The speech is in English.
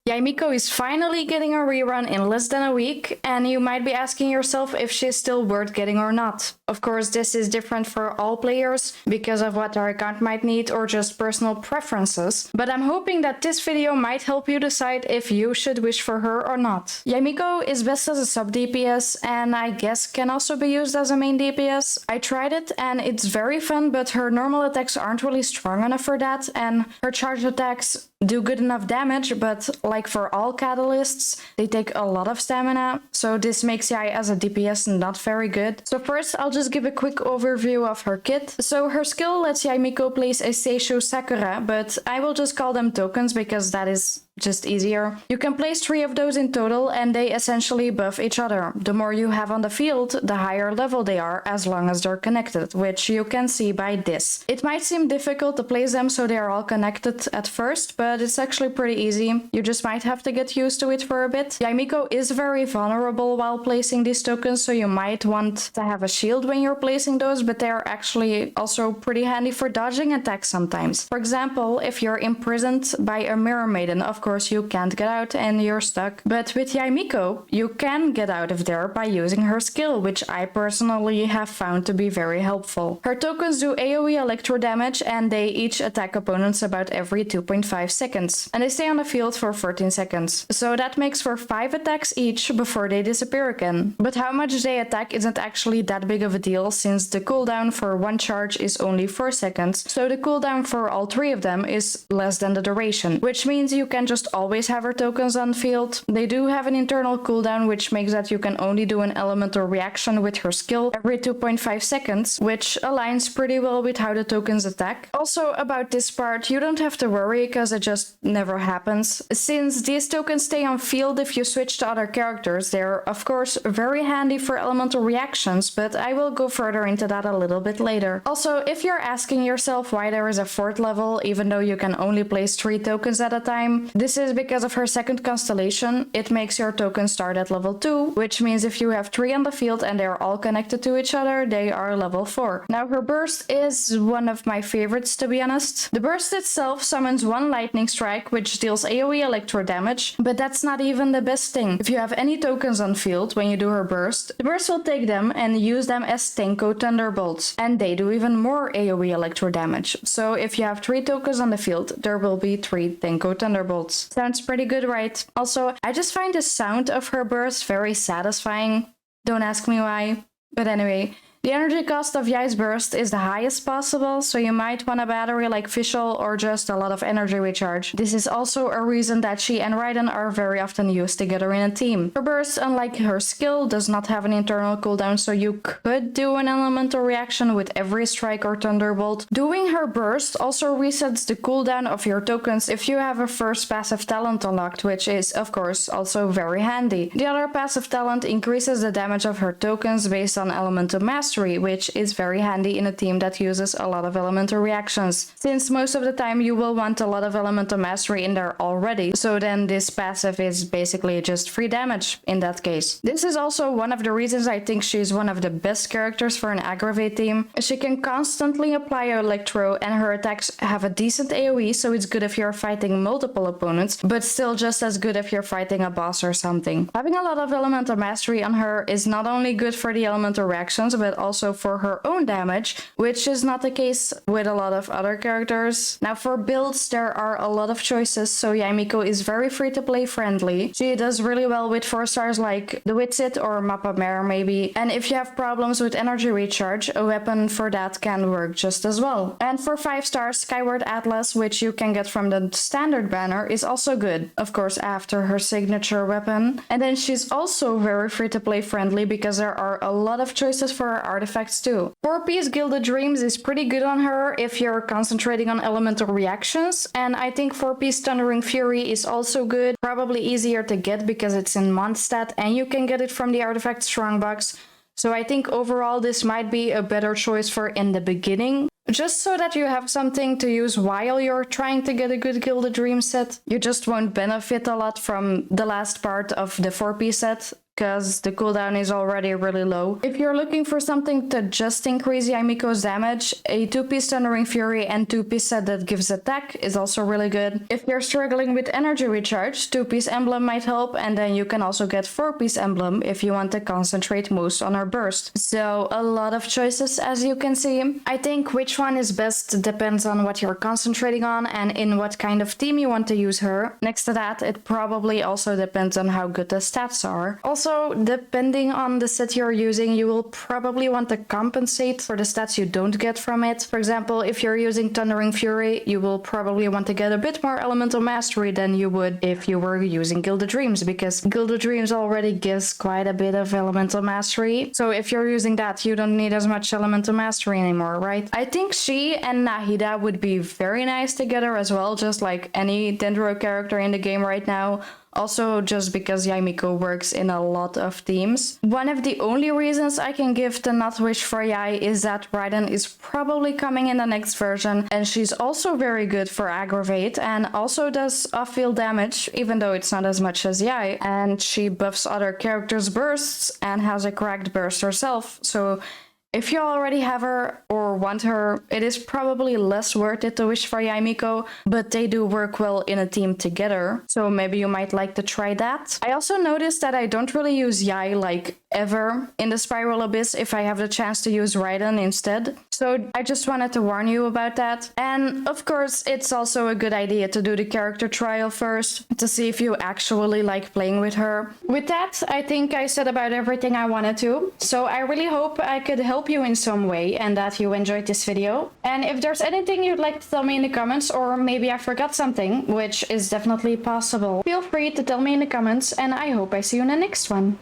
Miko is finally getting a rerun in less than a week, and you might be asking yourself if she's still worth getting or not. Of course, this is different for all players because of what their account might need or just personal preferences, but I'm hoping that this video might help you decide if you should wish for her or not. Miko is best as a sub DPS and I guess can also be used as a main DPS. I tried it and it's very fun, but her normal attacks aren't really strong enough for that, and her charge attacks do good enough damage, but like for all catalysts, they take a lot of stamina, so this makes Yai as a DPS not very good. So first, I'll just give a quick overview of her kit. So her skill lets Miko place a Seisho Sakura, but I will just call them tokens because that is just easier. You can place 3 of those in total and they essentially buff each other. The more you have on the field, the higher level they are as long as they're connected, which you can see by this. It might seem difficult to place them so they are all connected at first, but it's actually pretty easy. You just might have to get used to it for a bit. Miko is very vulnerable while placing these tokens, so you might want to have a shield when you're placing those, but they are actually also pretty handy for dodging attacks sometimes. For example, if you're imprisoned by a mirror maiden, of course you can't get out and you're stuck. But with Miko, you can get out of there by using her skill, which I personally have found to be very helpful. Her tokens do AoE electro damage and they each attack opponents about every 2.5 seconds. And they stay on the field for 14 seconds. So that makes for 5 attacks each before they disappear again. But how much they attack isn't actually that big of a deal since the cooldown for one charge is only 4 seconds. So the cooldown for all 3 of them is less than the duration, which means you can just always have her tokens on field. They do have an internal cooldown, which makes that you can only do an elemental reaction with her skill every 2.5 seconds, which aligns pretty well with how the tokens attack. Also about this part, you don't have to worry because it just never happens. Since these tokens stay on field if you switch to other characters, they're of course very handy for elemental reactions, but I will go further into that a little bit later. Also, if you're asking yourself why there is a 4th level even though you can only place 3 tokens at a time, this is because of her 2nd constellation. It makes your tokens start at level 2, which means if you have 3 on the field and they're all connected to each other, they are level 4. Now her burst is one of my favorites, to be honest. The burst itself summons 1 lightning strike, which deals AoE electro damage, but that's not even the best thing. If you have any tokens on field when you do her burst, the burst will take them and use them as Tenko Thunderbolts, and they do even more AoE electro damage. So if you have 3 tokens on the field, there will be 3 Tenko Thunderbolts. Sounds pretty good, right? Also, I just find the sound of her burst very satisfying. Don't ask me why. But anyway, the energy cost of Yai's burst is the highest possible, so you might want a battery like Fischl or just a lot of energy recharge. This is also a reason that she and Raiden are very often used together in a team. Her burst, unlike her skill, does not have an internal cooldown, so you could do an elemental reaction with every strike or thunderbolt. Doing her burst also resets the cooldown of your tokens if you have a first passive talent unlocked, which is of course also very handy. The other passive talent increases the damage of her tokens based on elemental mastery, which is very handy in a team that uses a lot of elemental reactions, since most of the time you will want a lot of elemental mastery in there already, so then this passive is basically just free damage in that case. This is also one of the reasons I think she's one of the best characters for an aggravate team. She can constantly apply electro and her attacks have a decent AoE, so it's good if you're fighting multiple opponents, but still just as good if you're fighting a boss or something. Having a lot of elemental mastery on her is not only good for the elemental reactions, but also for her own damage, which is not the case with a lot of other characters. Now for builds, there are a lot of choices, so Miko is very free to play friendly. She does really well with 4 stars like the Witsit or Mappa Mare maybe, and if you have problems with energy recharge, a weapon for that can work just as well. And for 5 stars, Skyward Atlas, which you can get from the standard banner, is also good, of course after her signature weapon. And then she's also very free to play friendly because there are a lot of choices for her artifacts too. 4-piece Gilded Dreams is pretty good on her if you're concentrating on elemental reactions, and I think 4-piece Thundering Fury is also good, probably easier to get because it's in Mondstadt and you can get it from the artifact strongbox. So I think overall this might be a better choice for in the beginning, just so that you have something to use while you're trying to get a good Gilded Dream set. You just won't benefit a lot from the last part of the 4-piece set, because the cooldown is already really low. If you're looking for something to just increase Miko's damage, a 2-piece Thundering Fury and 2-piece set that gives attack is also really good. If you're struggling with energy recharge, 2-piece Emblem might help, and then you can also get 4-piece Emblem if you want to concentrate most on her burst. So a lot of choices, as you can see. I think which one is best depends on what you're concentrating on and in what kind of team you want to use her. Next to that, it probably also depends on how good the stats are. Also, depending on the set you're using, you will probably want to compensate for the stats you don't get from it. For example, if you're using Thundering Fury, you will probably want to get a bit more Elemental Mastery than you would if you were using Gilded Dreams, because Gilded Dreams already gives quite a bit of Elemental Mastery. So if you're using that, you don't need as much Elemental Mastery anymore, right? I think she and Nahida would be very nice together as well, just like any Dendro character in the game right now. Also, just because Miko works in a lot of teams. One of the only reasons I can give to not wish for Yai is that Raiden is probably coming in the next version, and she's also very good for Aggravate and also does off-field damage, even though it's not as much as Yai. And she buffs other characters' bursts and has a cracked burst herself, so if you already have her or want her, it is probably less worth it to wish for Miko, but they do work well in a team together, so maybe you might like to try that. I also noticed that I don't really use Yai like ever in the Spiral Abyss if I have the chance to use Raiden instead, so I just wanted to warn you about that. And of course, it's also a good idea to do the character trial first to see if you actually like playing with her. With that, I think I said about everything I wanted to, so I really hope I could help you in some way and that you enjoyed this video. And if there's anything you'd like to tell me in the comments, or maybe I forgot something, which is definitely possible, feel free to tell me in the comments, and I hope I see you in the next one.